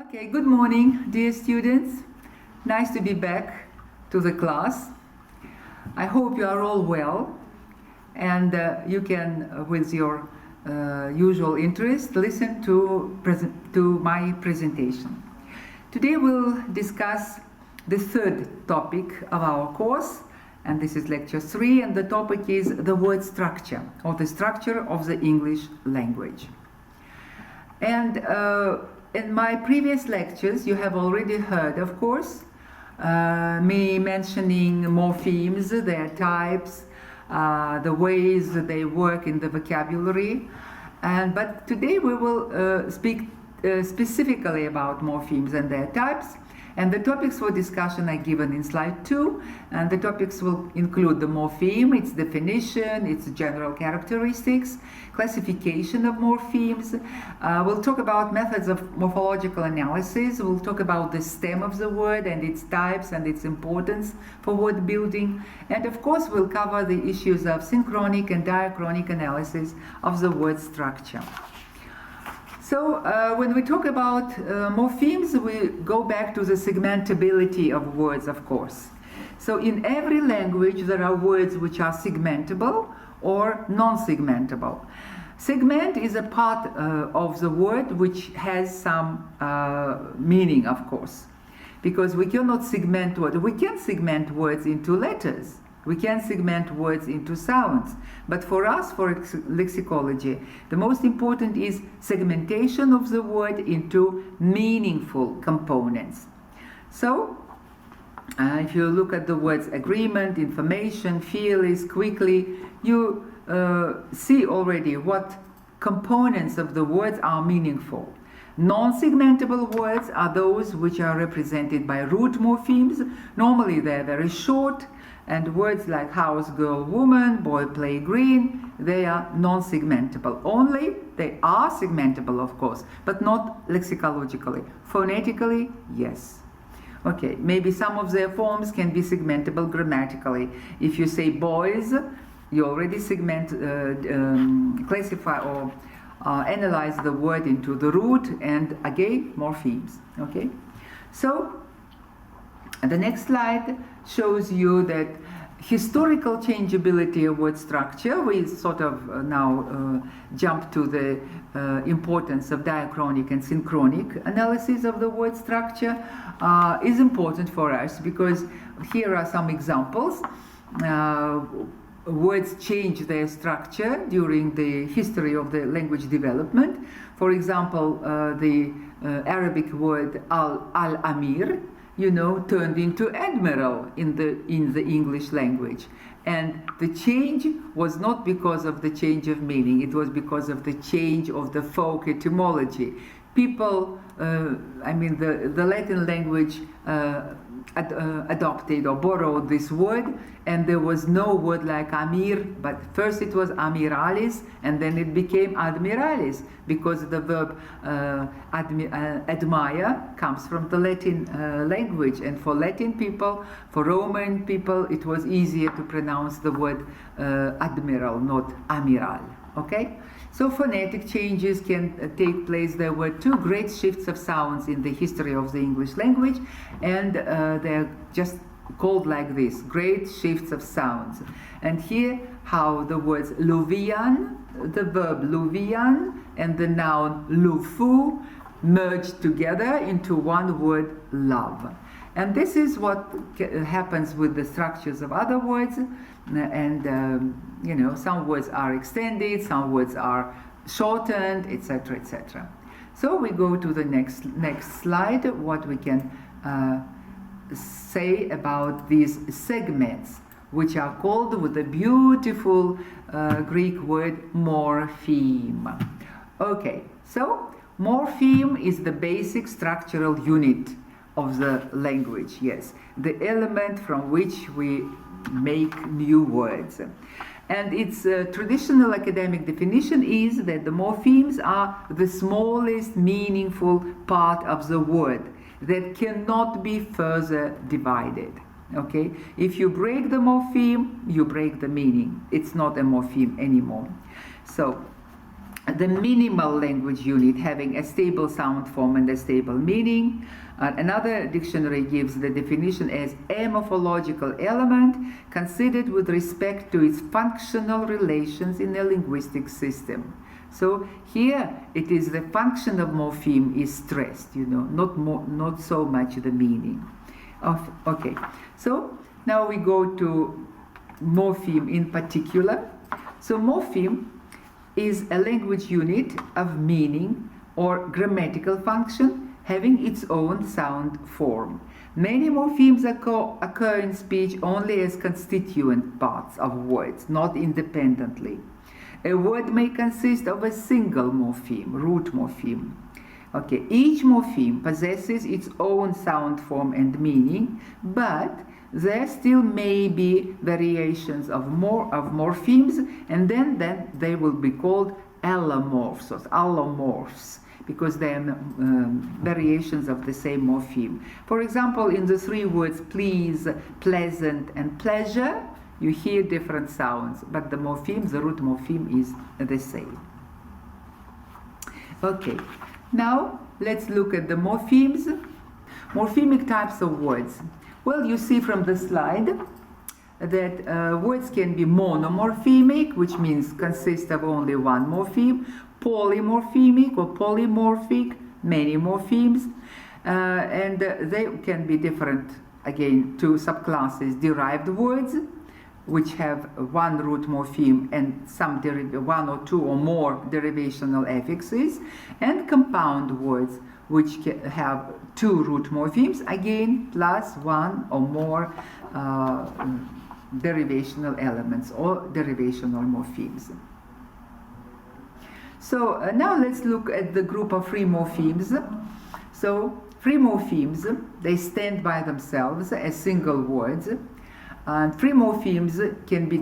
Okay, good morning, dear students. Nice to be back to the class. I hope you are all well and you can, with your usual interest, listen to my presentation. Today we'll discuss the third topic of our course, and this is lecture 3, and the topic is the word structure, or the structure of the English language. And in my previous lectures, you have already heard, of course, me mentioning morphemes, their types, the ways they work in the vocabulary. But today we will speak specifically about morphemes and their types. And the topics for discussion are given in slide 2. And the topics will include the morpheme, its definition, its general characteristics, classification of morphemes. We'll talk about methods of morphological analysis. We'll talk about the stem of the word and its types and its importance for word building. And of course, we'll cover the issues of synchronic and diachronic analysis of the word structure. So when we talk about morphemes, we go back to the segmentability of words, of course. So in every language, there are words which are segmentable or non-segmentable. Segment is a part of the word which has some meaning, of course, because we cannot segment words. We can segment words into letters. We can segment words into sounds. But for us, for lexicology, the most important is segmentation of the word into meaningful components. So, if you look at the words agreement, information, fearless, quickly, you see already what components of the words are meaningful. Non-segmentable words are those which are represented by root morphemes. Normally they're very short, and words like house, girl, woman, boy, play, green, they are non-segmentable. Only they are segmentable, of course, but not lexicologically. Phonetically, yes. Okay, maybe some of their forms can be segmentable grammatically. If you say boys, you already segment, classify or analyze the word into the root and again morphemes. Okay, so the next slide shows you that historical changeability of word structure. We sort of now jump to the importance of diachronic and synchronic analysis of the word structure is important for us, because here are some examples. Words change their structure during the history of the language development. For example, the Arabic word al-amir, turned into admiral in the English language. And the change was not because of the change of meaning, it was because of the change of the folk etymology. People, the Latin language adopted or borrowed this word, and there was no word like amir, but first it was amiralis, and then it became admiralis, because the verb admire comes from the Latin language, and for Latin people, for Roman people, it was easier to pronounce the word admiral, not amiral. Okay? So phonetic changes can take place. There were two great shifts of sounds in the history of the English language, and they're just called like this, great shifts of sounds. And here how the words luvian, the verb luvian, and the noun lufu merged together into one word, love. And this is what happens with the structures of other words. And some words are extended, some words are shortened, etc., etc. So we go to the next slide, what we can say about these segments, which are called with the beautiful Greek word morpheme. Okay, so morpheme is the basic structural unit of the language, yes, the element from which we make new words. And its traditional academic definition is that the morphemes are the smallest meaningful part of the word that cannot be further divided. Okay? If you break the morpheme, you break the meaning. It's not a morpheme anymore. So the minimal language unit having a stable sound form and a stable meaning. Another dictionary gives the definition as a morphological element considered with respect to its functional relations in a linguistic system. So here it is the function of morpheme is stressed, not so much the meaning. Okay, so now we go to morpheme in particular. So morpheme is a language unit of meaning or grammatical function having its own sound form. Many morphemes occur in speech only as constituent parts of words, not independently. A word may consist of a single morpheme, root morpheme. Okay, each morpheme possesses its own sound form and meaning, but there still may be variations of morphemes, and then they will be called allomorphs or allomorphs, because they are variations of the same morpheme. For example, in the three words please, pleasant, and pleasure, you hear different sounds, but the morpheme, the root morpheme, is the same. Okay, now let's look at the morphemes. Morphemic types of words. Well, you see from the slide that words can be monomorphemic, which means consist of only one morpheme, polymorphemic or polymorphic, many morphemes, and they can be different, again, to subclasses: derived words, which have one root morpheme and some one or two or more derivational affixes, and compound words, which have two root morphemes, again, plus one or more derivational elements or derivational morphemes. So now let's look at the group of free morphemes. So free morphemes, they stand by themselves as single words. And free morphemes can be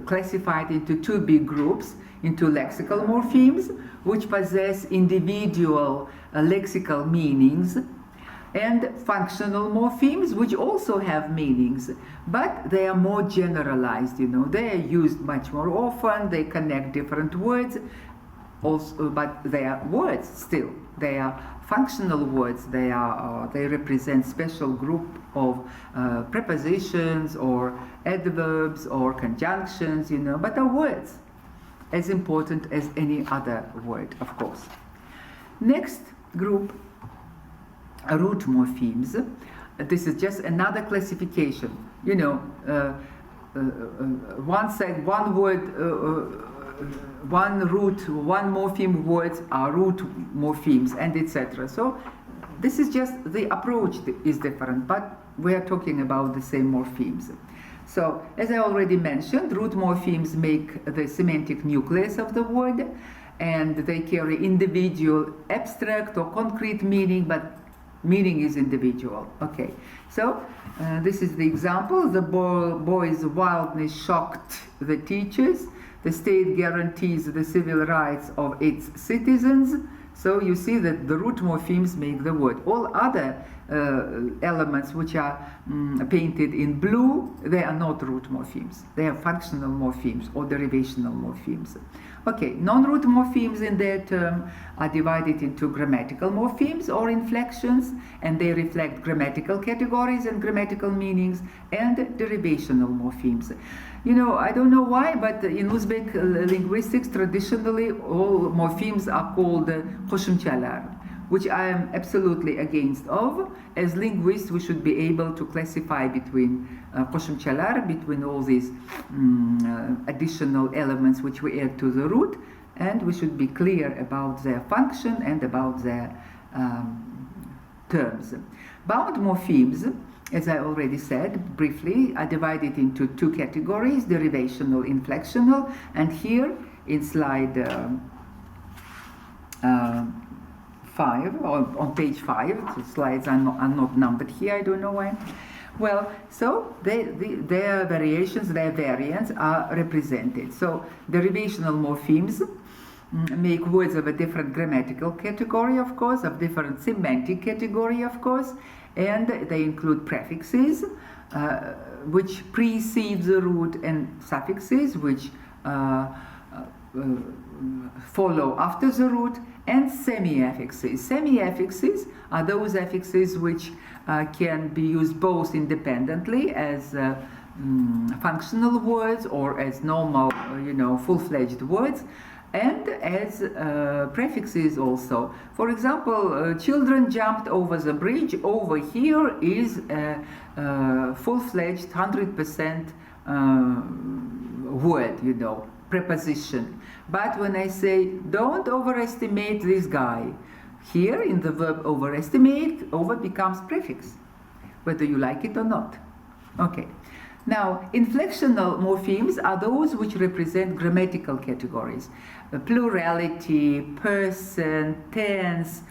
classified into two big groups, into lexical morphemes, which possess individual lexical meanings, and functional morphemes, which also have meanings, but they are more generalized, They are used much more often, they connect different words, also, but they are words still. They are functional words. They represent special group of prepositions or adverbs or conjunctions, but are words, as important as any other word, of course. Next group, root morphemes. This is just another classification. One word, one root, one morpheme words are root morphemes, and etc. So this is just the approach is different, but we are talking about the same morphemes. So, as I already mentioned, root morphemes make the semantic nucleus of the word, and they carry individual abstract or concrete meaning, but meaning is individual. Okay, so this is the example. The boy's wildness shocked the teachers. The state guarantees the civil rights of its citizens. So you see that the root morphemes make the word. All other elements which are painted in blue, they are not root morphemes. They are functional morphemes or derivational morphemes. Okay, non-root morphemes in their term are divided into grammatical morphemes or inflections, and they reflect grammatical categories and grammatical meanings, and derivational morphemes. I don't know why, but in Uzbek linguistics, traditionally, all morphemes are called qo'shimchalar, which I am absolutely against of. As linguists, we should be able to classify between qo'shimchalar, between all these additional elements which we add to the root, and we should be clear about their function and about their terms. Bound morphemes, as I already said briefly, are divided into two categories: derivational, inflectional, and here in slide 5, or on page 5, the slides are not numbered here, I don't know why. Well, so their variations, their variants are represented. So derivational morphemes make words of a different grammatical category, of course, of different semantic category, of course, and they include prefixes which precede the root, and suffixes which follow after the root, and semi-affixes. Semi-affixes are those affixes which can be used both independently as functional words or as normal, full-fledged words, and as prefixes also. For example, children jumped over the bridge. Over here is a full-fledged 100% word, preposition. But when I say don't overestimate this guy, here in the verb overestimate, over becomes prefix, whether you like it or not. Okay. Now, inflectional morphemes are those which represent grammatical categories. Plurality, person, tense,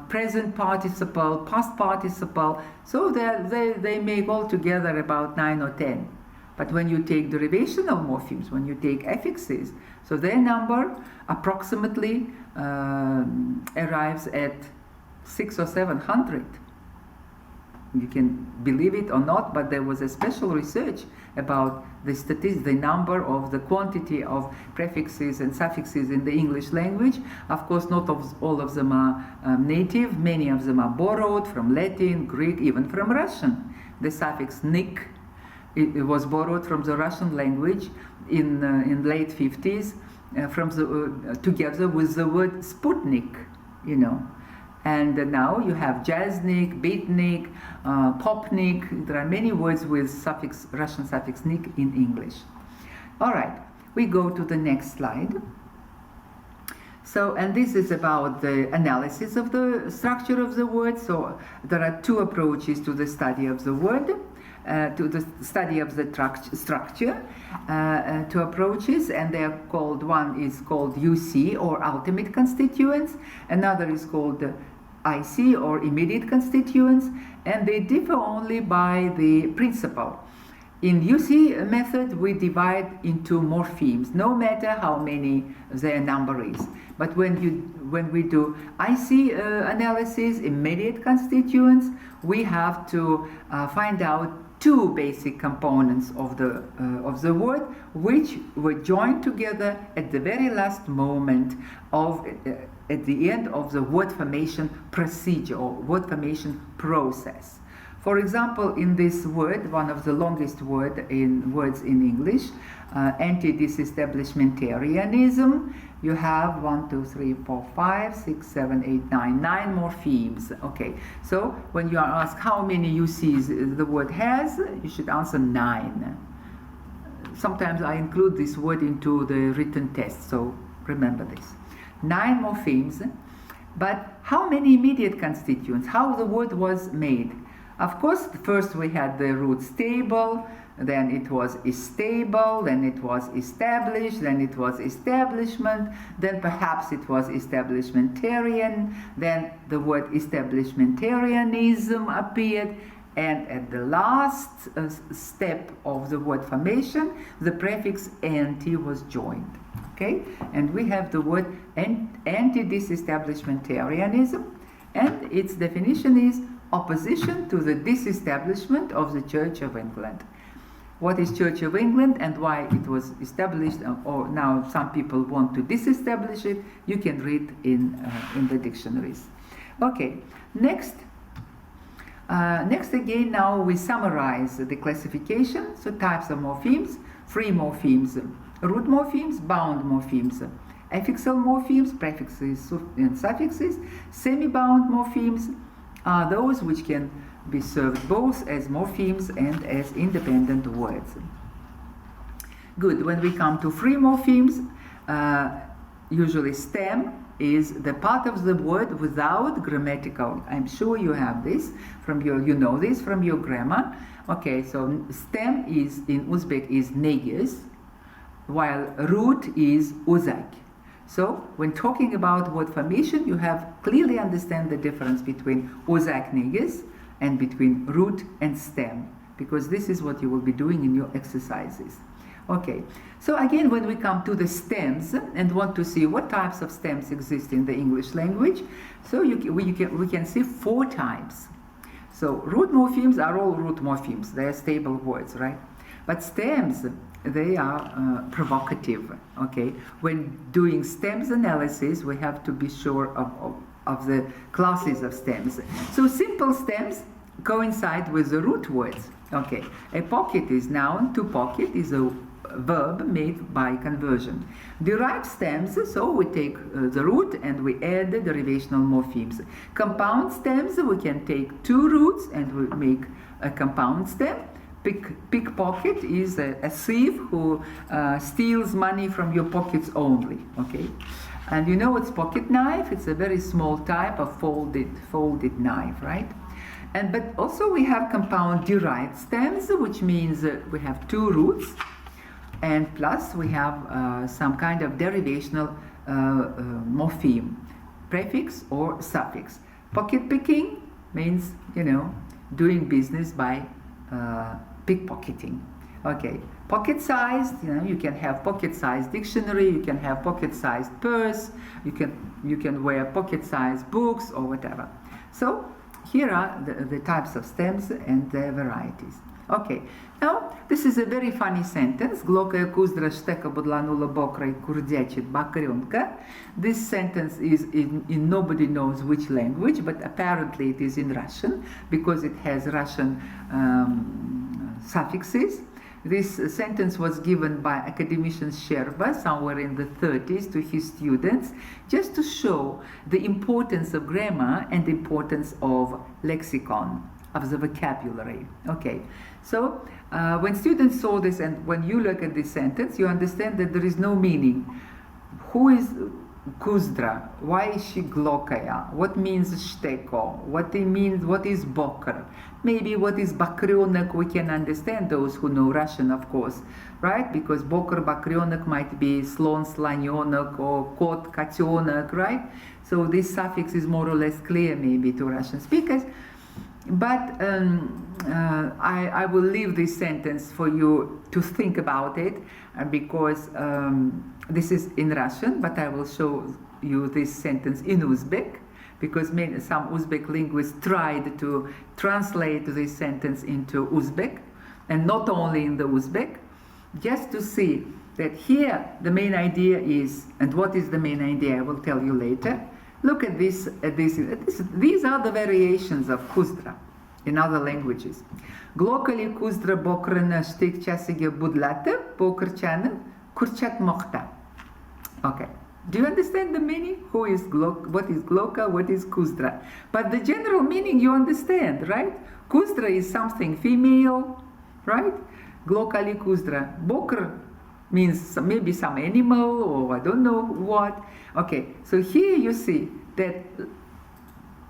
present participle, past participle. So they make altogether about 9 or 10. But when you take derivational morphemes, when you take affixes, so their number approximately arrives at 600 or 700. You can believe it or not, but there was a special research about the number of the quantity of prefixes and suffixes in the English language. Of course, not all of them are native. Many of them are borrowed from Latin, Greek, even from Russian. The suffix "nik" it was borrowed from the Russian language in late 50s, together with the word Sputnik, And now you have jazznik, beatnik, popnik. There are many words with Russian suffix "nik" in English. All right, we go to the next slide. So, and this is about the analysis of the structure of the word. So there are two approaches to the study of the word. To the study of the structure, two approaches, and they are called, one is called UC or ultimate constituents, another is called IC or immediate constituents, and they differ only by the principle. In UC method, we divide into morphemes, no matter how many their number is. But when we do IC analysis, immediate constituents, we have to find out two basic components of the word, which were joined together at the very last moment at the end of the word formation procedure or word formation process. For example, in this word, one of the longest words in English, anti-disestablishmentarianism, you have 1, 2, 3, 4, 5, 6, 7, 8, 9 morphemes. Okay, so when you are asked how many UCs the word has, you should answer 9. Sometimes I include this word into the written test, so remember this. 9 morphemes, but how many immediate constituents? How the word was made? Of course, first we had the root stable, then it was stable, then it was established, then it was establishment, then perhaps it was establishmentarian, then the word establishmentarianism appeared, and at the last step of the word formation, the prefix anti was joined. Okay, and we have the word anti-disestablishmentarianism, and its definition is opposition to the disestablishment of the Church of England. What is Church of England and why it was established, or now some people want to disestablish it, you can read in the dictionaries. Okay, next again, now we summarize the classification. So types of morphemes: free morphemes, root morphemes, bound morphemes, affixal morphemes, prefixes and suffixes. Semi-bound morphemes are those which can be served both as morphemes and as independent words. Good. When we come to free morphemes, usually stem is the part of the word without grammatical. I'm sure you have this from you know this from your grammar. Okay, so stem is in Uzbek is negis, while root is uzak. So when talking about word formation, you have clearly understand the difference between uzak negis and between root and stem, because this is what you will be doing in your exercises. Okay, so again, when we come to the stems and want to see what types of stems exist in the English language, so we can see 4 types. So root morphemes are all root morphemes. They are stable words, right? But stems they are provocative. Okay, when doing stems analysis, we have to be sure of the classes of stems. So simple stems coincide with the root words. Okay, a pocket is noun, to pocket is a verb made by conversion. Derived stems, so we take the root and we add the derivational morphemes. Compound stems, we can take two roots and we make a compound stem. Pickpocket is a thief who steals money from your pockets only. Okay, and you know it's pocket knife. It's a very small type of folded knife, right? And but also we have compound derived stems, which means we have two roots, and plus we have some kind of derivational morpheme, prefix or suffix. Pocket picking means, you know, doing business by pickpocketing. Okay, pocket sized, you know, you can have pocket sized dictionary, you can have pocket sized purse, you can wear pocket sized books or whatever. So here are the types of stems and their varieties. Okay, now this is a very funny sentence. Глокая куздра штека будланула бокра и курдячит бакрёнка. This sentence is in nobody knows which language, but apparently it is in Russian because it has Russian suffixes. This sentence was given by academician Sherba somewhere in the 30s to his students, just to show the importance of grammar and the importance of lexicon, of the vocabulary. Okay, so when students saw this and when you look at this sentence, you understand that there is no meaning. Who is Kuzdra? Why is she glokaya? What means shteko? What it means? What is bokr? Maybe what is bakryonek? We can understand, those who know Russian, of course, right? Because bokr, bakryonek might be slon, slanyonek, or kot, katyonek, right? So this suffix is more or less clear maybe to Russian speakers. But I will leave this sentence for you to think about it, because this is in Russian, but I will show you this sentence in Uzbek, because some Uzbek linguists tried to translate this sentence into Uzbek, and not only in the Uzbek, just to see that here the main idea is, and what is the main idea I will tell you later. Look at this. These are the variations of kuzdra in other languages. Glokali kuzdra bokrana shtik chasige budlata bokrchana kurchat mokhta. Okay. Do you understand the meaning? What is gloka? What is kuzdra? But the general meaning you understand, right? Kuzdra is something female, right? Glokali kuzdra. Bokr means maybe some animal or I don't know what. Okay, so here you see that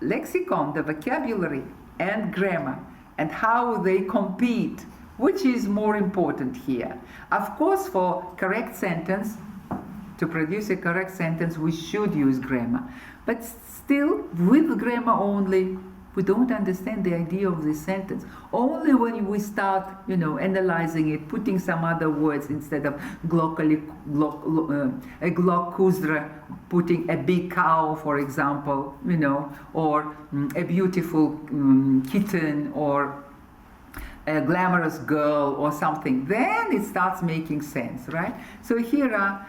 lexicon, the vocabulary and grammar and how they compete, which is more important here. Of course, for correct sentence, to produce a correct sentence, we should use grammar. But still, with grammar only, we don't understand the idea of this sentence. Only when we start, you know, analyzing it, putting some other words instead of a glok kuzdra, putting a big cow, for example, you know, or a beautiful kitten, or a glamorous girl or something, then it starts making sense, right? So here are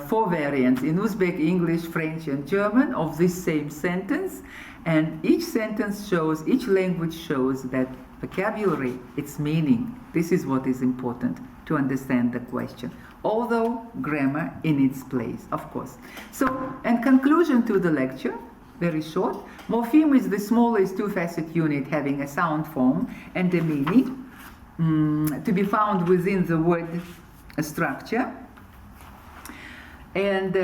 4 variants in Uzbek, English, French, and German of this same sentence. And each sentence shows, each language shows that vocabulary, its meaning. This is what is important to understand the question. Although grammar in its place, of course. So, in conclusion to the lecture, very short, morpheme is the smallest two-facet unit having a sound form and a meaning to be found within the word structure, and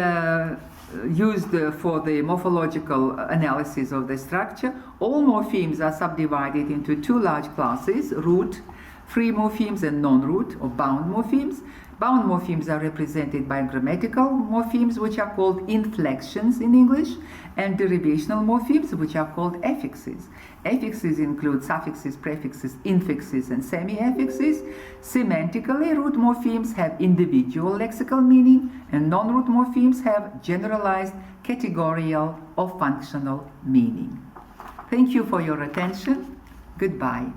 used for the morphological analysis of the structure. All morphemes are subdivided into 2 large classes: root, free morphemes, and non-root or bound morphemes. Bound morphemes are represented by grammatical morphemes, which are called inflections in English, and derivational morphemes, which are called affixes. Affixes include suffixes, prefixes, infixes, and semi-affixes. Semantically, root morphemes have individual lexical meaning, and non-root morphemes have generalized, categorical, or functional meaning. Thank you for your attention. Goodbye.